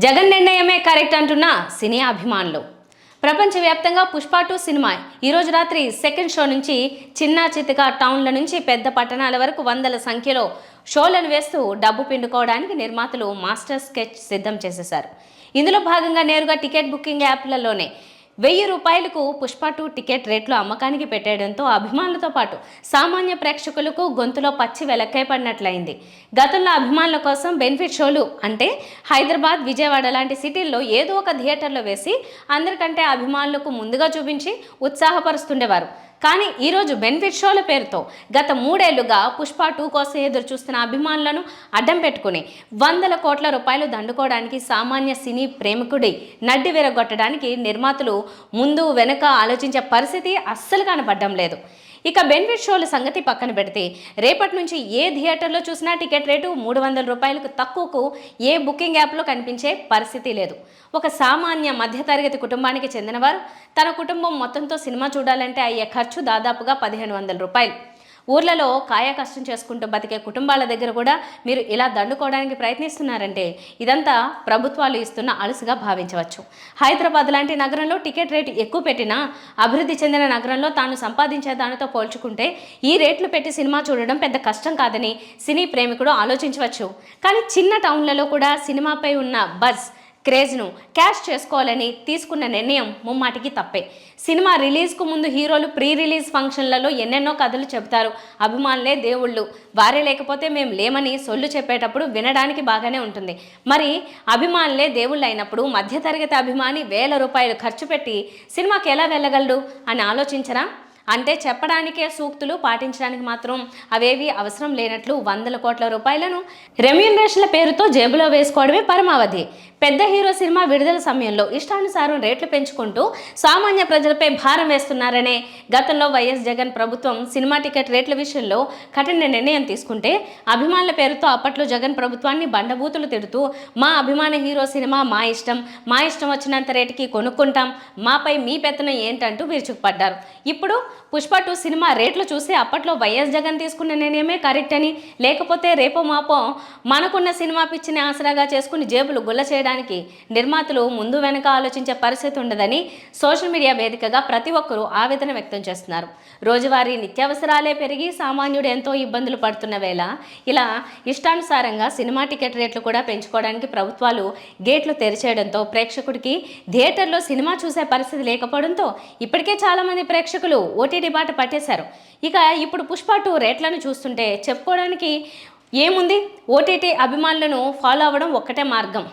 జగన్ నిర్ణయమే కరెక్ట్ అంటున్న సినీ అభిమానులు. ప్రపంచవ్యాప్తంగా పుష్ప 2 సినిమా ఈరోజు రాత్రి సెకండ్ షో నుంచి చిన్న చితక టౌన్ల నుంచి పెద్ద పట్టణాల వరకు వందల సంఖ్యలో షోలను వేస్తూ డబ్బు పిండుకోవడానికి నిర్మాతలు మాస్టర్ స్కెచ్ సిద్ధం చేసేశారు. ఇందులో భాగంగా నేరుగా టికెట్ బుకింగ్ యాప్లలోనే ₹1000 పుష్ప 2 టికెట్ రేట్లు అమ్మకానికి పెట్టేయడంతో అభిమానులతో పాటు సామాన్య ప్రేక్షకులకు గొంతులో పచ్చి వెలక్కై పడినట్లయింది. గతంలో అభిమానుల కోసం బెనిఫిట్ షోలు అంటే హైదరాబాద్, విజయవాడ లాంటి సిటీల్లో ఏదో ఒక థియేటర్లో వేసి అందరికంటే అభిమానులకు ముందుగా చూపించి ఉత్సాహపరుస్తుండేవారు. కానీ ఈరోజు బెనిఫిట్ షోల పేరుతో గత 3 ఏళ్లుగా పుష్ప 2 కోసం ఎదురు చూస్తున్న అభిమానులను అడ్డం పెట్టుకుని వందల కోట్ల రూపాయలు దండుకోవడానికి సామాన్య సినీ ప్రేమికుడి నడ్డి విరగొట్టడానికి నిర్మాతలు ముందు వెనుక ఆలోచించే పరిస్థితి అస్సలు కనపడడం లేదు. ఇక బెనిఫిట్ షోల సంగతి పక్కన పెడితే రేపటి నుంచి ఏ థియేటర్లో చూసినా టికెట్ రేటు ₹300 తక్కువకు ఏ బుకింగ్ యాప్లో కనిపించే పరిస్థితి లేదు. ఒక సామాన్య మధ్యతరగతి కుటుంబానికి చెందినవారు తన కుటుంబం మొత్తంతో సినిమా చూడాలంటే అయ్యే ఖర్చు దాదాపుగా ₹1500. ఊర్లలో కాయ కష్టం చేసుకుంటూ బతికే కుటుంబాల దగ్గర కూడా మీరు ఇలా దండుకోవడానికి ప్రయత్నిస్తున్నారంటే ఇదంతా ప్రభుత్వాలు ఇస్తున్న అలుసుగా భావించవచ్చు. హైదరాబాద్ లాంటి నగరంలో టికెట్ రేటు ఎక్కువ పెట్టినా అభివృద్ధి చెందిన నగరంలో తాను సంపాదించే దానితో పోల్చుకుంటే ఈ రేట్లు పెట్టి సినిమా చూడడం పెద్ద కష్టం కాదని సినీ ప్రేమికుడు ఆలోచించవచ్చు. కానీ చిన్న టౌన్లలో కూడా సినిమాపై ఉన్న బజ్ క్రేజ్ను క్యాష్ చేసుకోవాలని తీసుకున్న నిర్ణయం ముమ్మాటికి తప్పే. సినిమా రిలీజ్కు ముందు హీరోలు ప్రీ రిలీజ్ ఫంక్షన్లలో ఎన్నెన్నో కథలు చెబుతారు. అభిమానులే దేవుళ్ళు, వారే లేకపోతే మేము లేమని సొల్లు చెప్పేటప్పుడు వినడానికి బాగానే ఉంటుంది. మరి అభిమానులే దేవుళ్ళు అయినప్పుడు మధ్యతరగతి అభిమాని ₹1000 ఖర్చు పెట్టి సినిమాకి ఎలా వెళ్ళగలడు అని ఆలోచించరా? అంటే చెప్పడానికే సూక్తులు, పాటించడానికి మాత్రం అవేవి అవసరం లేనట్లు వందల కోట్ల రూపాయలను రెమ్యూనరేషన్ల పేరుతో జేబులో వేసుకోవడమే పరమావధి. పెద్ద హీరో సినిమా విడుదల సమయంలో ఇష్టానుసారం రేట్లు పెంచుకుంటూ సామాన్య ప్రజలపై భారం వేస్తున్నారనే గతంలో వైఎస్ జగన్ ప్రభుత్వం సినిమా టికెట్ రేట్ల విషయంలో కఠిన నిర్ణయం తీసుకుంటే అభిమానుల పేరుతో అప్పట్లో జగన్ ప్రభుత్వాన్ని బండబూతులు తిడుతూ మా అభిమాన హీరో సినిమా మా ఇష్టం వచ్చినంత రేటుకి కొనుక్కుంటాం, మాపై మీ పెత్తనం ఏంటంటూ విరుచుకుపడ్డారు. ఇప్పుడు పుష్ప 2 సినిమా రేట్లు చూసి అప్పట్లో వైఎస్ జగన్ తీసుకున్న నిర్ణయమే కరెక్ట్ అని, లేకపోతే రేపో మాపో మనకున్న సినిమా పిచ్చిని ఆసరాగా చేసుకుని జేబులు గుల్ల చేయడానికి నిర్మాతలు ముందు వెనక ఆలోచించే పరిస్థితి ఉండదని సోషల్ మీడియా వేదికగా ప్రతి ఒక్కరూ ఆవేదన వ్యక్తం చేస్తున్నారు. రోజువారీ నిత్యావసరాలే పెరిగి సామాన్యుడు ఎంతో ఇబ్బందులు పడుతున్న వేళ ఇలా ఇష్టానుసారంగా సినిమా టికెట్ రేట్లు కూడా పెంచుకోవడానికి ప్రభుత్వాలు గేట్లు తెరిచేయడంతో ప్రేక్షకుడికి థియేటర్లో సినిమా చూసే పరిస్థితి లేకపోవడంతో ఇప్పటికే చాలామంది ప్రేక్షకులు ఓటీటీ బాట పట్టేశారు. ఇక ఇప్పుడు పుష్ప 2 రేట్లను చూస్తుంటే చెప్పుకోవడానికి ఏముంది, ఓటీటీ అభిమానులను ఫాలో అవ్వడం ఒక్కటే మార్గం.